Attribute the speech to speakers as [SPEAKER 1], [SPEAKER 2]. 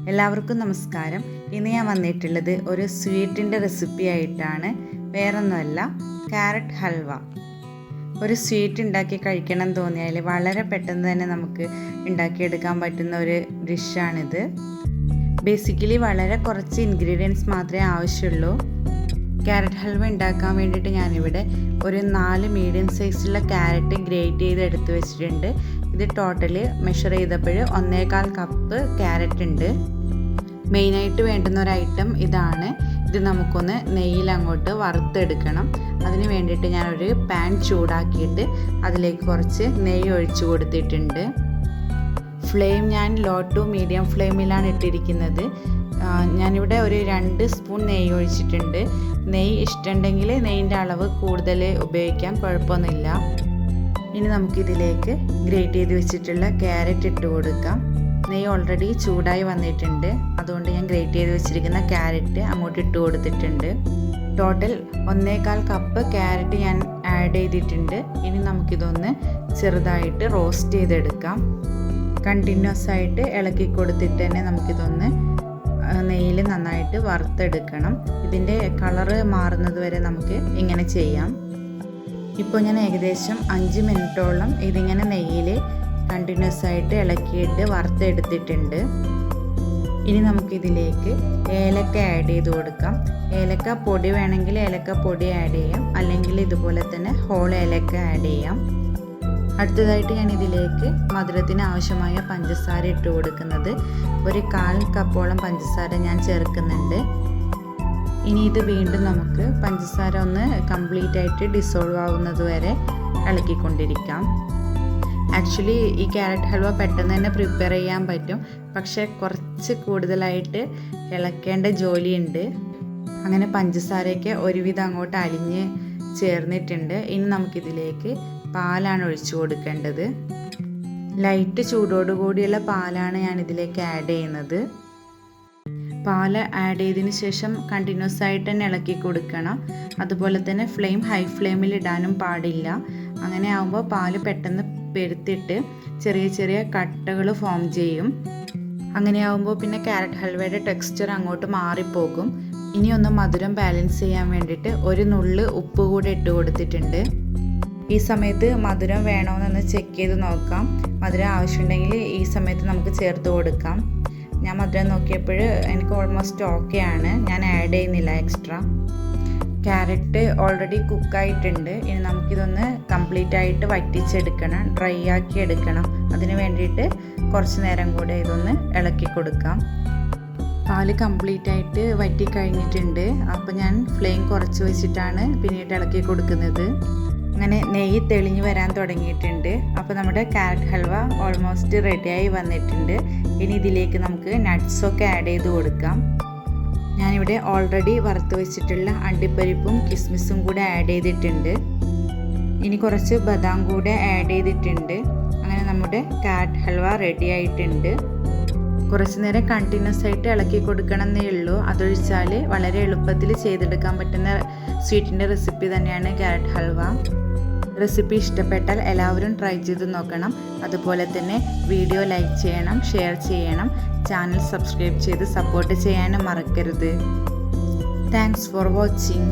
[SPEAKER 1] എല്ലാവർക്കും നമസ്കാരം. ഇന്ന് ഞാൻ വന്നിട്ടുള്ളത് ഒരു സ്വീറ്റിൻ്റെ റെസിപ്പി ആയിട്ടാണ്. വേറൊന്നുമല്ല, ക്യാരറ്റ് ഹൽവ. ഒരു സ്വീറ്റ് ഉണ്ടാക്കി കഴിക്കണം തോന്നിയാൽ വളരെ പെട്ടെന്ന് തന്നെ നമുക്ക് ഉണ്ടാക്കിയെടുക്കാൻ പറ്റുന്ന ഒരു ഡിഷാണിത്. ബേസിക്കലി വളരെ കുറച്ച് ഇൻഗ്രീഡിയൻസ് മാത്രമേ ആവശ്യമുള്ളൂ. ക്യാരറ്റ് ഹൽവ ഉണ്ടാക്കാൻ വേണ്ടിയിട്ട് ഞാനിവിടെ ഒരു 4 മീഡിയം സൈസുള്ള ക്യാരറ്റ് ഗ്രേറ്റ് ചെയ്ത് എടുത്ത് വെച്ചിട്ടുണ്ട്. ഇത് ടോട്ടല് മെഷർ ചെയ്തപ്പോൾ 1.25 കപ്പ് ക്യാരറ്റ് ഉണ്ട്. മെയിനായിട്ട് വേണ്ടുന്ന ഒരു ഐറ്റം ഇതാണ്. ഇത് നമുക്കൊന്ന് നെയ്യിൽ അങ്ങോട്ട് വറുത്തെടുക്കണം. അതിന് വേണ്ടിയിട്ട് ഞാനൊരു പാൻ ചൂടാക്കിയിട്ട് അതിലേക്ക് കുറച്ച് നെയ്യ് ഒഴിച്ചു കൊടുത്തിട്ടുണ്ട്. ഫ്ലെയിം ഞാൻ ലോ ടു മീഡിയം ഫ്ലെയിമിലാണ് ഇട്ടിരിക്കുന്നത്. ഞാനിവിടെ ഒരു 2 സ്പൂൺ നെയ്യ് ഒഴിച്ചിട്ടുണ്ട്. നെയ്യ് ഇഷ്ടമുണ്ടെങ്കിൽ നെയ്യിൻ്റെ അളവ് കൂടുതൽ ഉപയോഗിക്കാം, കുഴപ്പമൊന്നുമില്ല. ഇനി നമുക്കിതിലേക്ക് ഗ്രേറ്റ് ചെയ്ത് വെച്ചിട്ടുള്ള ക്യാരറ്റ് ഇട്ട് കൊടുക്കാം. നെയ്യ് ഓൾറെഡി ചൂടായി വന്നിട്ടുണ്ട്, അതുകൊണ്ട് ഞാൻ ഗ്രേറ്റ് ചെയ്ത് വെച്ചിരിക്കുന്ന ക്യാരറ്റ് അങ്ങോട്ട് ഇട്ട് കൊടുത്തിട്ടുണ്ട്. ടോട്ടൽ 1.25 കപ്പ് ക്യാരറ്റ് ഞാൻ ആഡ് ചെയ്തിട്ടുണ്ട്. ഇനി നമുക്കിതൊന്ന് ചെറുതായിട്ട് റോസ്റ്റ് ചെയ്തെടുക്കാം. കണ്ടിന്യൂസ് ആയിട്ട് ഇളക്കി കൊടുത്തിട്ട് തന്നെ നമുക്കിതൊന്ന് നെയ്യിൽ നന്നായിട്ട് വറുത്തെടുക്കണം. ഇതിൻ്റെ കളറ് മാറുന്നത് വരെ നമുക്ക് ഇങ്ങനെ ചെയ്യാം. ഇപ്പോൾ ഞാൻ ഏകദേശം 5 മിനിറ്റോളം ഇതിങ്ങനെ നെയ്യിൽ കണ്ടിന്യൂസ് ആയിട്ട് ഇളക്കിയിട്ട് വറുത്തെടുത്തിട്ടുണ്ട്. ഇനി നമുക്കിതിലേക്ക് ഏലക്ക ആഡ് ചെയ്ത് കൊടുക്കാം. ഏലക്ക പൊടി വേണമെങ്കിൽ ഏലക്ക പൊടി ആഡ് ചെയ്യാം, അല്ലെങ്കിൽ ഇതുപോലെ തന്നെ ഹോൾ ഏലക്ക ആഡ് ചെയ്യാം. അടുത്തതായിട്ട് ഞാൻ ഇതിലേക്ക് മധുരത്തിന് ആവശ്യമായ പഞ്ചസാര ഇട്ട് കൊടുക്കുന്നത്. ഒരു 1/4 കപ്പോളം പഞ്ചസാര ഞാൻ ചേർക്കുന്നുണ്ട്. ഇനി ഇത് വീണ്ടും നമുക്ക് പഞ്ചസാര ഒന്ന് കംപ്ലീറ്റ് ആയിട്ട് ഡിസോൾവ് ആവുന്നത് വരെ ഇളക്കിക്കൊണ്ടിരിക്കാം. ആക്ച്വലി ഈ ക്യാരറ്റ് ഹൽവ പെട്ടെന്ന് തന്നെ പ്രിപ്പയർ ചെയ്യാൻ പറ്റും, പക്ഷേ കുറച്ച് കൂടുതലായിട്ട് ഇളക്കേണ്ട ജോലിയുണ്ട്. അങ്ങനെ പഞ്ചസാരയൊക്കെ ഒരുവിധം അങ്ങോട്ട് അലിഞ്ഞ് ചേർന്നിട്ടുണ്ട്. ഇനി നമുക്കിതിലേക്ക് പാലാണ് ഒഴിച്ചു കൊടുക്കേണ്ടത്. ലൈറ്റ് ചൂടോടുകൂടിയുള്ള പാലാണ് ഞാൻ ഇതിലേക്ക് ആഡ് ചെയ്യുന്നത്. പാല് ആഡ് ചെയ്തതിന് ശേഷം കണ്ടിന്യൂസ് ആയിട്ട് തന്നെ ഇളക്കി കൊടുക്കണം. അതുപോലെ തന്നെ ഫ്ലെയിം ഹൈ ഫ്ലെയിമിൽ ഇടാനും പാടില്ല. അങ്ങനെ ആകുമ്പോൾ പാല് പെട്ടെന്ന് പെരുത്തിട്ട് ചെറിയ ചെറിയ കട്ടകൾ ഫോം ചെയ്യും. അങ്ങനെ ആകുമ്പോൾ പിന്നെ ക്യാരറ്റ് ഹൽവയുടെ ടെക്സ്ചർ അങ്ങോട്ട് മാറിപ്പോകും. ഇനി ഒന്ന് മധുരം ബാലൻസ് ചെയ്യാൻ വേണ്ടിയിട്ട് ഒരു നുള്ള് ഉപ്പ് കൂടെ ഇട്ട് കൊടുത്തിട്ടുണ്ട്. ഈ സമയത്ത് മധുരം വേണമെന്നൊന്ന് ചെക്ക് ചെയ്ത് നോക്കാം. മധുരം ആവശ്യമുണ്ടെങ്കിൽ ഈ സമയത്ത് നമുക്ക് ചേർത്ത് കൊടുക്കാം. ഞാൻ മധുരം നോക്കിയപ്പോൾ എനിക്ക് ഓൾമോസ്റ്റ് ഓക്കെ ആണ്, ഞാൻ ആഡ് ചെയ്യുന്നില്ല എക്സ്ട്രാ. Carrot already കുക്കായിട്ടുണ്ട്. ഇനി നമുക്കിതൊന്ന് കംപ്ലീറ്റ് ആയിട്ട് വറ്റിച്ചെടുക്കണം, ഡ്രൈ ആക്കി എടുക്കണം. അതിന് വേണ്ടിയിട്ട് കുറച്ച് നേരം കൂടെ ഇതൊന്ന് ഇളക്കി കൊടുക്കാം. പാല് കംപ്ലീറ്റ് ആയിട്ട് വറ്റി കഴിഞ്ഞിട്ടുണ്ട്. അപ്പോൾ ഞാൻ ഫ്ലെയിം കുറച്ച് വെച്ചിട്ടാണ് പിന്നീട് ഇളക്കി കൊടുക്കുന്നത്. അങ്ങനെ നെയ്യ് തെളിഞ്ഞ് വരാൻ തുടങ്ങിയിട്ടുണ്ട്. അപ്പോൾ നമ്മുടെ ക്യാരറ്റ് ഹൽവ ഓൾമോസ്റ്റ് റെഡിയായി വന്നിട്ടുണ്ട്. ഇനി ഇതിലേക്ക് നമുക്ക് നട്ട്സൊക്കെ ആഡ് ചെയ്ത് കൊടുക്കാം. ഞാനിവിടെ ഓൾറെഡി വറുത്ത് വെച്ചിട്ടുള്ള അണ്ടിപ്പരിപ്പും കിസ്മിസും കൂടെ ആഡ് ചെയ്തിട്ടുണ്ട്. ഇനി കുറച്ച് ബദാം കൂടെ ആഡ് ചെയ്തിട്ടുണ്ട്. അങ്ങനെ നമ്മുടെ ക്യാരറ്റ് ഹൽവ റെഡി ആയിട്ടുണ്ട്. കുറച്ച് നേരം കണ്ടിന്യൂസ് ആയിട്ട് ഇളക്കി കൊടുക്കണം എന്നേ ഉള്ളൂ. അതൊഴിച്ചാൽ വളരെ എളുപ്പത്തിൽ ചെയ്തെടുക്കാൻ പറ്റുന്ന സ്വീറ്റിൻ്റെ റെസിപ്പി തന്നെയാണ് ക്യാരറ്റ് ഹൽവ. റെസിപ്പി ഇഷ്ടപ്പെട്ടാൽ എല്ലാവരും ട്രൈ ചെയ്ത് നോക്കണം. അതുപോലെ തന്നെ വീഡിയോ ലൈക്ക് ചെയ്യണം, ഷെയർ ചെയ്യണം, ചാനൽ സബ്സ്ക്രൈബ് ചെയ്ത് സപ്പോർട്ട് ചെയ്യാനും മറക്കരുത്. Thanks for watching.